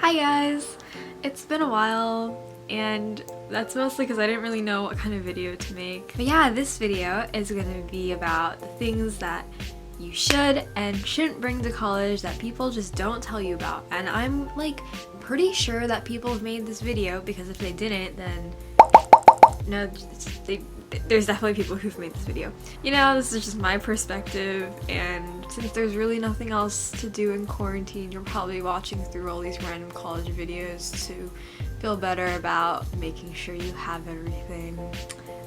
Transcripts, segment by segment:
Hi guys! It's been a while and that's mostly because I didn't really know what kind of video to make. But yeah, this video is going to be about the things that you should and shouldn't bring to college that people just don't tell you about. And I'm like pretty sure that people have made this video, because if they didn't, then no, there's definitely people who've made this video. You know, this is just my perspective, and since there's really nothing else to do in quarantine, you're probably watching through all these random college videos to feel better about making sure you have everything.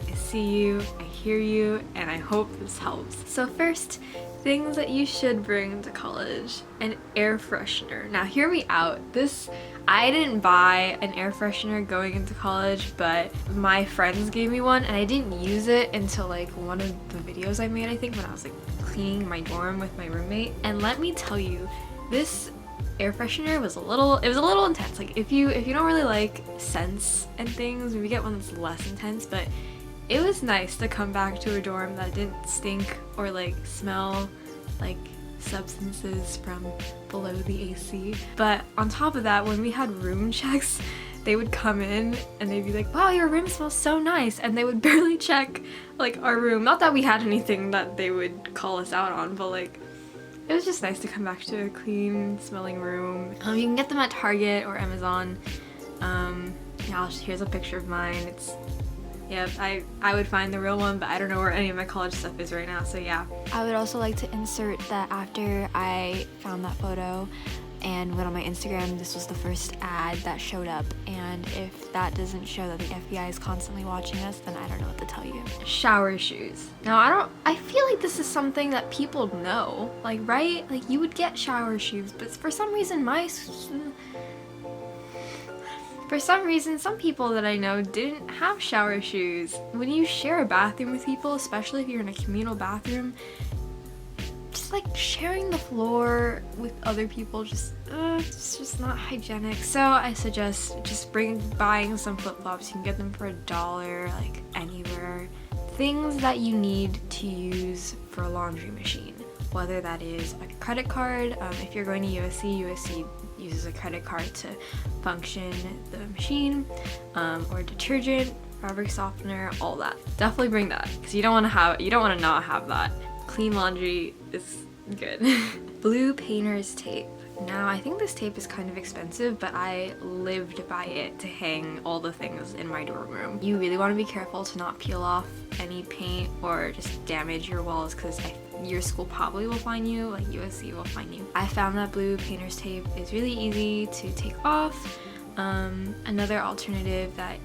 I see you, I hear you, and I hope this helps. So first, things that you should bring to college. An air freshener. Now hear me out. I didn't buy an air freshener going into college, but my friends gave me one, and I didn't use it until like one of the videos I made, I think, when I was like cleaning my dorm with my roommate. And let me tell you, this air freshener was a little intense. Like if you don't really like scents and things, maybe get one that's less intense, but it was nice to come back to a dorm that didn't stink or like smell like substances from below the AC. But on top of that, when we had room checks, they would come in and they'd be like, wow, your room smells so nice, and they would barely check like our room. Not that we had anything that they would call us out on, but like it was just nice to come back to a clean smelling room. You can get them at Target or Amazon. Yeah, here's a picture of mine. Yep, I would find the real one, but I don't know where any of my college stuff is right now, so yeah. I would also like to insert that after I found that photo and went on my Instagram, this was the first ad that showed up, and if that doesn't show that the FBI is constantly watching us, then I don't know what to tell you. Shower shoes. Now I feel like this is something that people know, like, right? Like you would get shower shoes, but for some reason some people that I know didn't have shower shoes. When you share a bathroom with people, especially if you're in a communal bathroom, just like sharing the floor with other people, it's just not hygienic. So I suggest just buying some flip-flops. You can get them for $1, like anywhere. Things that you need to use for a laundry machine, whether that is a credit card. If you're going to USC uses a credit card to function the machine, or detergent, fabric softener, all that. Definitely bring that, because you don't want to not have that. Clean laundry is good. Blue painter's tape. Now I think this tape is kind of expensive, but I lived by it to hang all the things in my dorm room. You really want to be careful to not peel off any paint or just damage your walls, because your school probably will fine you, like USC will fine you. I found that blue painter's tape is really easy to take off. Another alternative that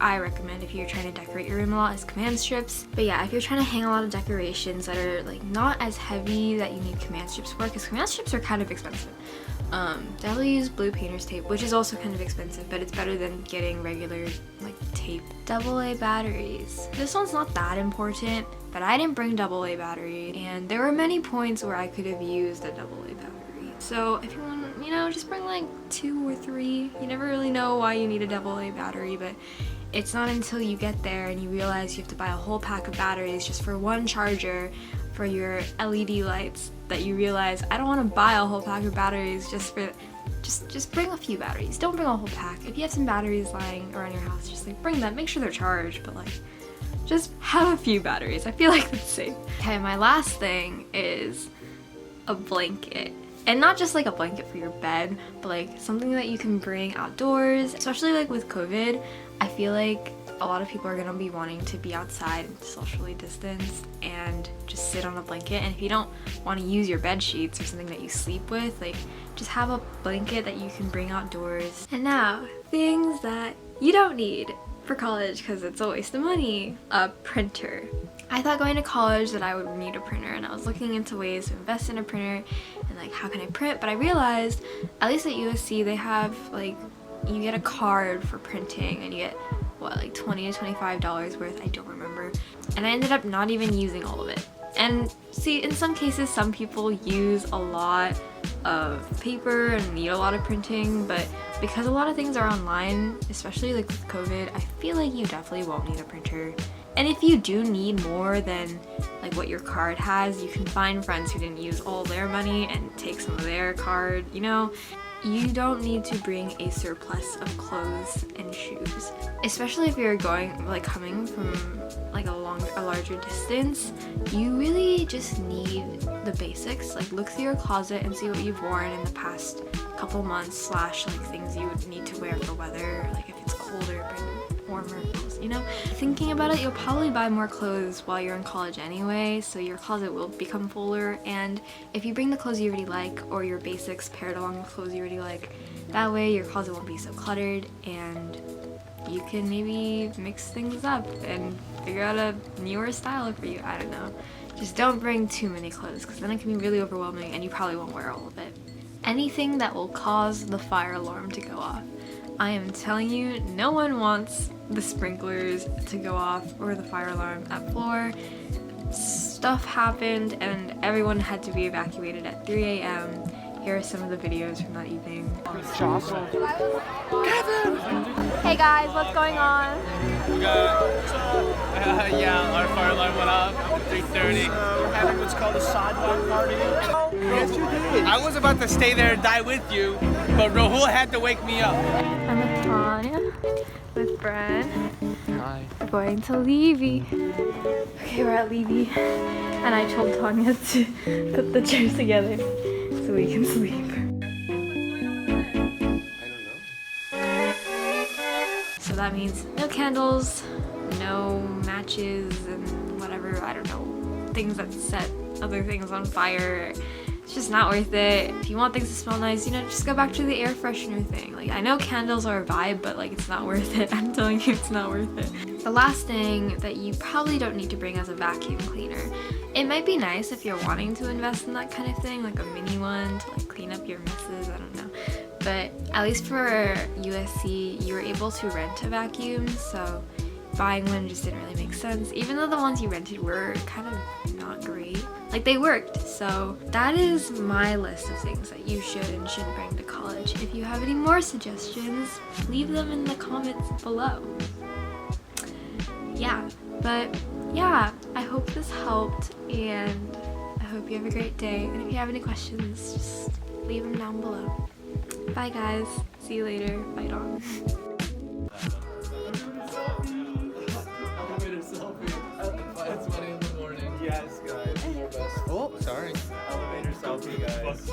I recommend if you're trying to decorate your room a lot is command strips. But yeah, if you're trying to hang a lot of decorations that are like not as heavy that you need command strips for, because command strips are kind of expensive, definitely use blue painter's tape, which is also kind of expensive, but it's better than getting regular like tape. AA batteries. This one's not that important, but I didn't bring AA battery, and there were many points where I could have used a AA battery. So if you want, just bring like 2 or 3. You never really know why you need a AA battery, but it's not until you get there and you realize you have to buy a whole pack of batteries just for one charger for your LED lights that you realize, I don't want to buy a whole pack of batteries just bring a few batteries. Don't bring a whole pack. If you have some batteries lying around your house, just like bring them. Make sure they're charged, but like just have a few batteries. I feel like that's safe. Okay, my last thing is a blanket. And not just like a blanket for your bed, but like something that you can bring outdoors. Especially like with COVID, I feel like a lot of people are gonna be wanting to be outside and socially distanced and just sit on a blanket. And if you don't want to use your bed sheets or something that you sleep with, like just have a blanket that you can bring outdoors. And now, things that you don't need for college because it's a waste of money. A printer. I thought going to college that I would need a printer, and I was looking into ways to invest in a printer and like how can I print, but I realized, at least at USC, they have like, you get a card for printing and you get what, like $20 to $25 worth, I don't remember, and I ended up not even using all of it. And see, in some cases some people use a lot of paper and need a lot of printing, but because a lot of things are online, especially like with COVID, I feel like you definitely won't need a printer. And if you do need more than like what your card has, you can find friends who didn't use all their money and take some of their card, you don't need to bring a surplus of clothes and shoes, especially if you're coming from like a larger distance. You really just need the basics. Like, look through your closet and see what you've worn in the past couple months, like things you would need to wear for weather. Like, if it's colder, bring warmer clothes, you know? Thinking about it, you'll probably buy more clothes while you're in college anyway, so your closet will become fuller. And if you bring the clothes you already like, or your basics paired along with clothes you already like, that way your closet won't be so cluttered, and you can maybe mix things up and figure out a newer style for you. I don't know. Just don't bring too many clothes, because then it can be really overwhelming and you probably won't wear all of it. Anything that will cause the fire alarm to go off. I am telling you, no one wants the sprinklers to go off or the fire alarm at floor. Stuff happened and everyone had to be evacuated at 3 a.m. Here are some of the videos from that evening. Kevin! Hey guys, what's going on? We got, yeah, our fire alarm went off at 3:30. We're having what's called a sidewalk party. Yes, you did. I was about to stay there and die with you, but Rahul had to wake me up. I'm with Tanya, with Bren. Hi. We're going to Levy. Okay, we're at Levy, and I told Tanya to put the chairs together so we can sleep. So that means no candles, no matches, and whatever, I don't know, things that set other things on fire. It's just not worth it. If you want things to smell nice, you know, just go back to the air freshener thing. Like, I know candles are a vibe, but like, it's not worth it. I'm telling you, it's not worth it. The last thing that you probably don't need to bring is a vacuum cleaner. It might be nice if you're wanting to invest in that kind of thing, like a mini one to like clean up your messes, I don't know. But at least for USC, you were able to rent a vacuum, so buying one just didn't really make sense, even though the ones you rented were kind of not great. Like, they worked. So that is my list of things that you should and shouldn't bring to college. If you have any more suggestions, leave them in the comments below. Yeah, but yeah, I hope this helped, and I hope you have a great day. And if you have any questions, just leave them down below. Bye guys, see you later, bye Dawn. It's 1 in the morning. Yes, guys. Oh, sorry. Elevator selfie, guys.